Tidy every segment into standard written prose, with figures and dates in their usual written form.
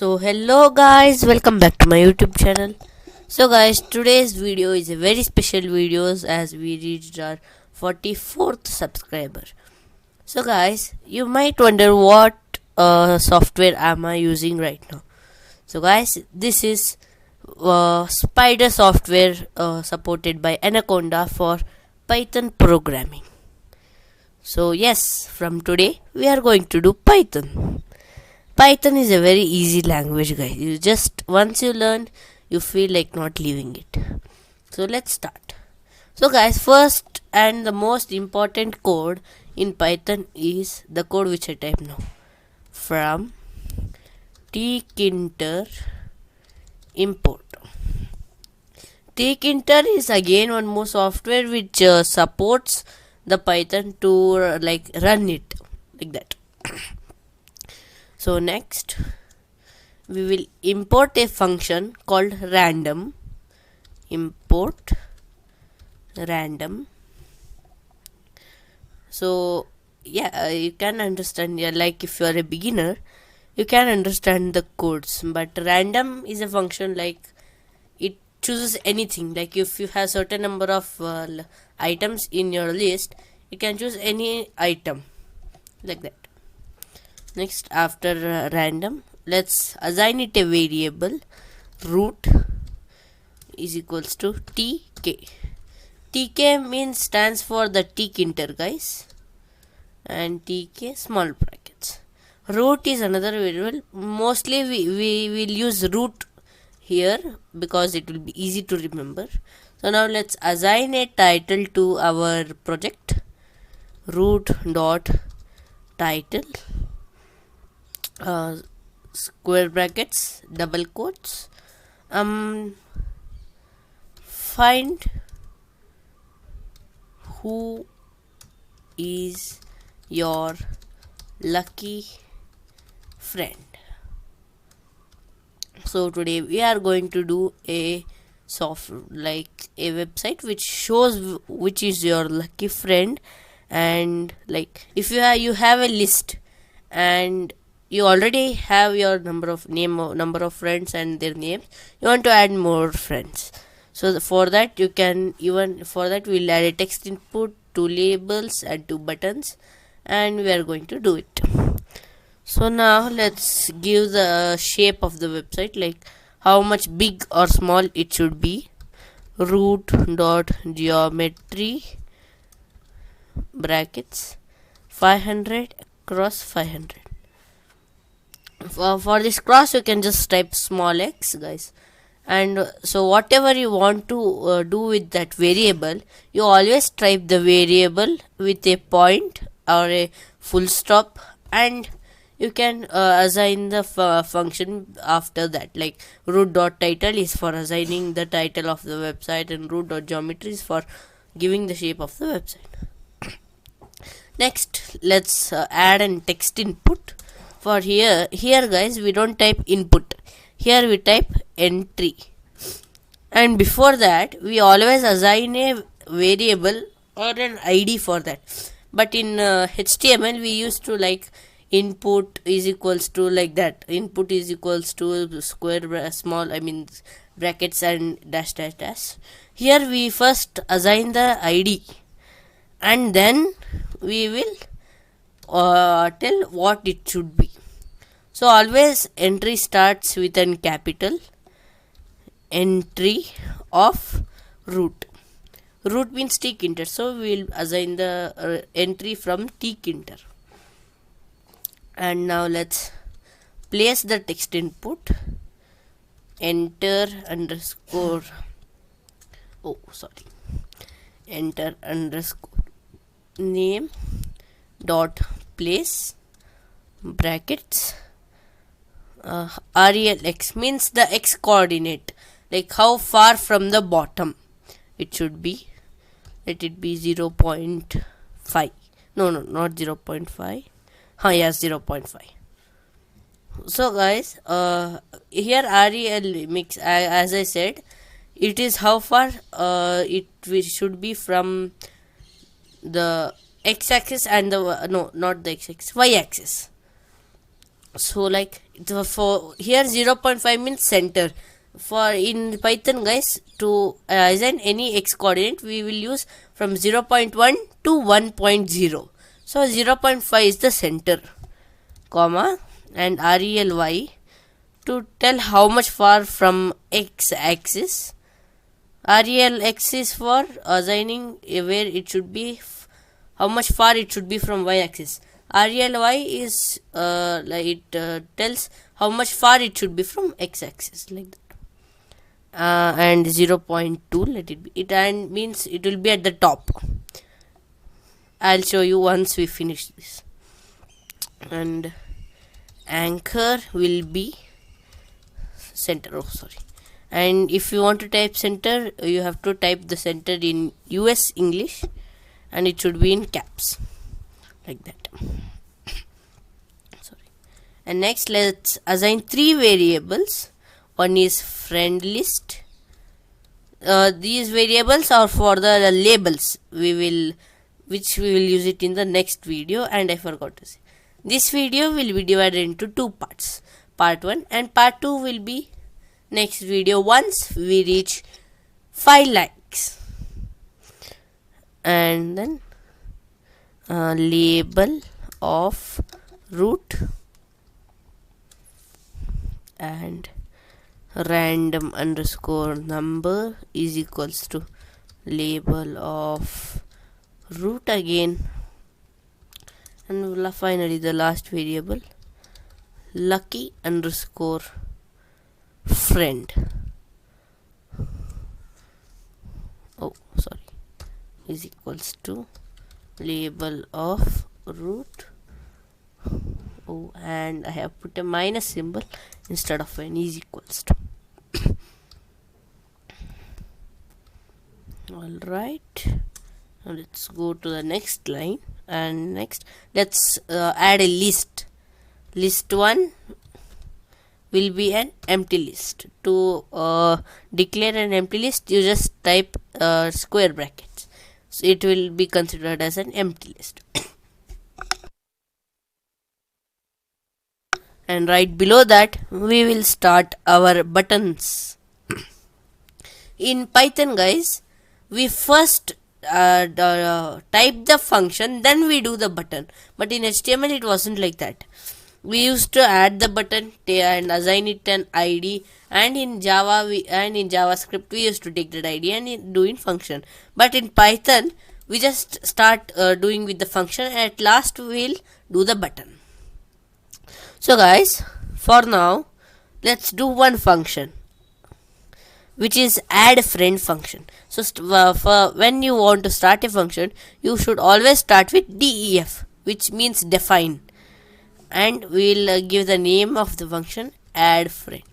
So hello guys, welcome back to my YouTube channel. So guys, today's video is a very special video as we reached our 44th subscriber. So guys, you might wonder what software am I using right now. So guys, this is Spider software supported by Anaconda for Python programming. So yes, from today we are going to do Python. Python is a very easy language, guys. You just once you learn, you feel like not leaving it. So let's start. So guys, first and the most important code in Python is the code which I type now. From tkinter import. Tkinter is again one more software which supports the Python to run it like that. So next we will import a function called random. Import random. So yeah, you can understand, like if you are a beginner you can understand the codes, but random is a function like it chooses anything. Like if you have certain number of items in your list, you can choose any item like that. Next, after random, let's assign it a variable. Root is equals to tk. Tk means stands for the tkinter, guys, and tk small brackets. Root is another variable. Mostly we will use root here because it will be easy to remember. So now let's assign a title to our project. Root dot title, square brackets, double quotes, find who is your lucky friend. So today we are going to do a a website which shows which is your lucky friend. And like if you have a list and you already have your number of friends and their names, you want to add more friends. So for that we'll add a text input, two labels and two buttons, and we are going to do it. So now let's give the shape of the website, like how much big or small it should be. Root dot geometry brackets 500 cross 500. For this cross you can just type small x, guys. And so whatever you want to do with that variable, you always type the variable with a point or a full stop, and you can assign the function after that. Like root dot title is for assigning the title of the website, and root dot geometry is for giving the shape of the website. Next, let's add an text input. For here guys, we don't type input, here we type entry, and before that we always assign a variable or an id for that. But in HTML we used to like input is equals to like that, input is equals to square small brackets and dash dash dash. Here we first assign the id and then we will tell what it should be. So always entry starts with an capital. Entry of root. Root means tkinter, so we will assign the entry from tkinter. And now let's place the text input. Enter underscore enter underscore name dot place brackets RELX means the x coordinate, like how far from the bottom it should be. Let it be 0.5. No, not 0.5. Yeah, 0.5. So guys, here REL mix, as I said, it is how far it should be from the x-axis and the not the x-axis, y-axis. So like for here 0.5 means center. For in Python guys, to assign any x coordinate we will use from 0.1 to 1.0. So 0.5 is the center, comma, and rely to tell how much far from x axis. Rel(x) is for assigning where it should be, how much far it should be from y axis. Rely is like it tells how much far it should be from x axis, like that. And 0.2, let it be, it and means it will be at the top. I'll show you once we finish this. And anchor will be center, oh sorry. And if you want to type center, you have to type the center in US English, and it should be in caps, like that. Sorry. And next let's assign 3 variables. One is friend list. These variables are for the labels which we will use it in the next video, and I forgot to say this video will be divided into 2 parts. Part 1 and part 2 will be next video once we reach 5 likes. And then label of root and random underscore number is equals to label of root again, and finally the last variable lucky underscore friend, oh sorry, is equals to label of root, oh, and I have put a minus symbol instead of an is equals to. Alright, now let's go to the next line, and next let's add a list. List 1 will be an empty list. To declare an empty list, you just type square brackets, so it will be considered as an empty list. And right below that we will start our buttons. In Python guys, we first type the function, then we do the button, but in HTML it wasn't like that. We used to add the button and assign it an ID, and in Java and in JavaScript we used to take that ID and do in function. But in Python we just start doing with the function, and at last we'll do the button. So guys, for now let's do one function, which is add friend function. So for when you want to start a function, you should always start with def, which means define, and we'll give the name of the function add friend.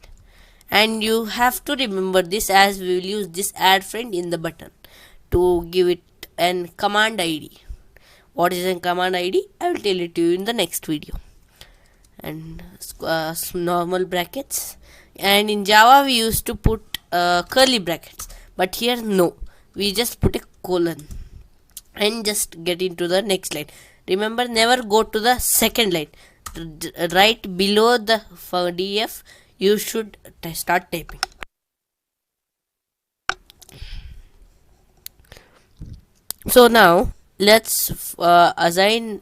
And you have to remember this, as we will use this add friend in the button to give it an command ID. What is a command ID? I will tell it to you in the next video. And normal brackets, and in Java we used to put curly brackets, but here no, we just put a colon and just get into the next line. Remember, never go to the second line. Right below the def you should start typing. So now let's assign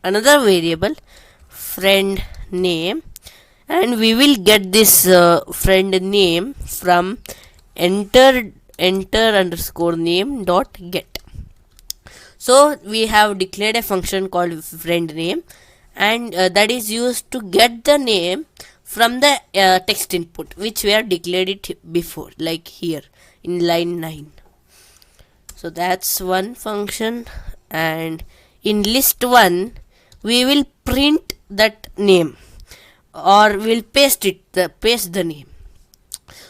another variable, friend name, and we will get this friend name from enter underscore name dot get. So we have declared a function called friend name, and that is used to get the name from the text input, which we have declared it before, like here in line 9. So that's one function, and in list 1 we will print that name, or we'll paste the name.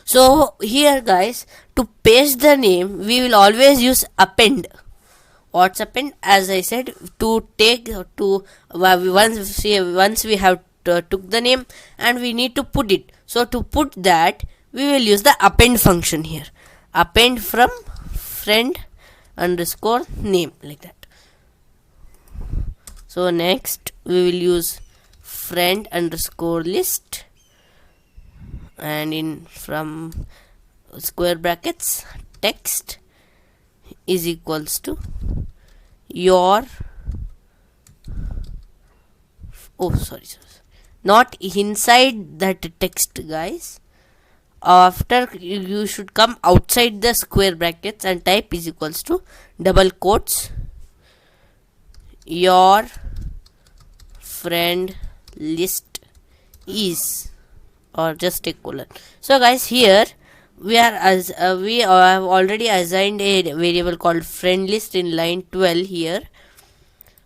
So here guys, to paste the name we will always use append. What's append? As I said, to take to once we have took the name and we need to put it. So to put that we will use the append function here. Append from friend underscore name, like that. So next we will use friend underscore list, and in from square brackets text is equals to your, oh sorry, not inside that text, guys. After you should come outside the square brackets and type is equals to double quotes your friend list is, or just a colon. So guys, here we have already assigned a variable called friend list in line 12 here.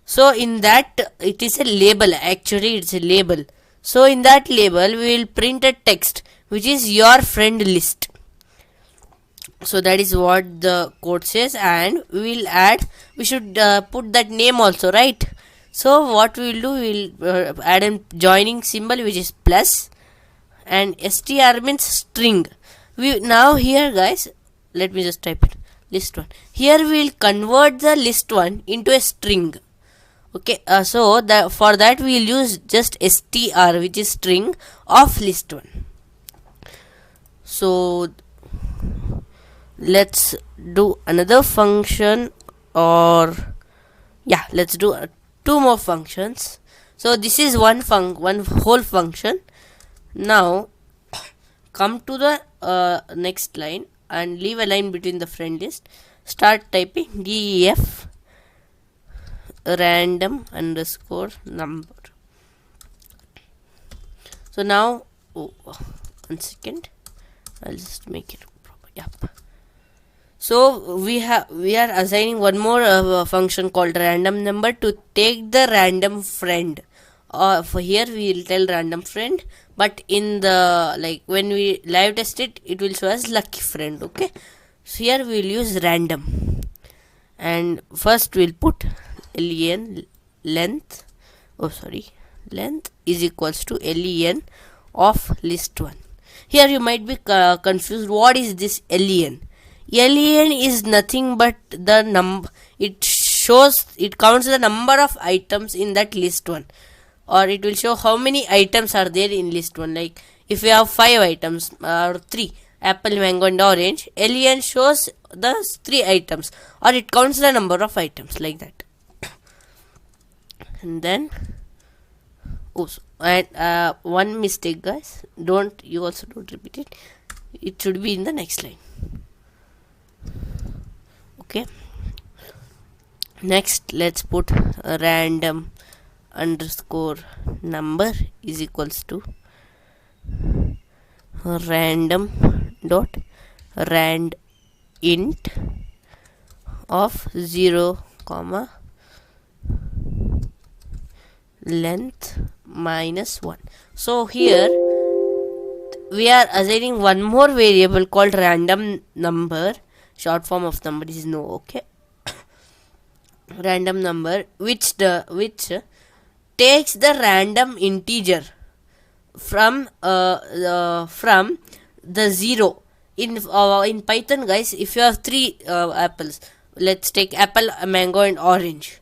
So in that it is a label, actually it's a label. So in that label we will print a text which is your friend list. So that is what the code says, and we should put that name also, right? So what we will do, we will add a joining symbol which is plus, and str means string. We now here, guys, let me just type it, list 1. Here we will convert the list 1 into a string. Okay, so for that we will use just str, which is string of list 1. So let's do another function, or yeah, let's do 2 more functions. So this is one whole function. Now come to the next line and leave a line between the friend list. Start typing def random underscore number. So now, oh, 1 second, I'll just make it proper. Yep. So we are assigning one more function called random number to take the random friend. For here we will tell random friend, but in the, like, when we live test it, it will show as lucky friend. Okay, so here we will use random, and first we'll put len length, length is equals to len of list 1. Here you might be confused, what is this len? Len is nothing but the number. It counts the number of items in that list 1, or it will show how many items are there in list 1. Like if you have 5 items or 3, apple, mango and orange, len shows the 3 items, or it counts the number of items, like that. And then one mistake, guys, you also don't repeat it. It should be in the next line. Okay, next let's put a random underscore number is equals to random dot rand int of 0, length minus 1. So here we are assigning one more variable called random number. Short form of number is no. Okay, random number which takes the random integer from the 0. In Python, guys, if you have 3 apples, let's take apple, mango and orange,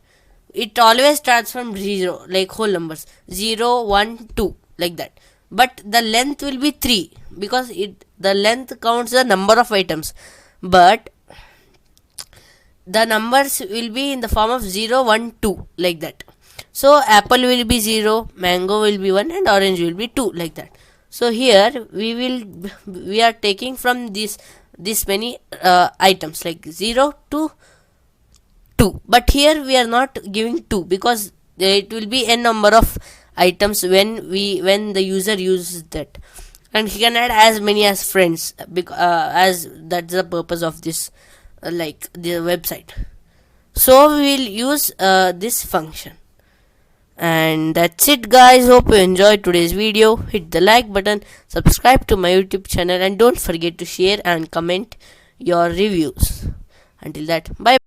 it always starts from 0, like whole numbers, 0, 1, 2, like that. But the length will be 3 because the length counts the number of items, but the numbers will be in the form of 0, 1, 2, like that. So apple will be 0, mango will be 1 and orange will be 2, like that. So here we are taking from this many items, like 0 to 2, but here we are not giving 2 because it will be n number of items when the user uses that, and he can add as many as friends, as that's the purpose of this like the website. So we will use this function. And that's it, guys. Hope you enjoyed today's video. Hit the like button, subscribe to my YouTube channel, and don't forget to share and comment your reviews. Until that, bye.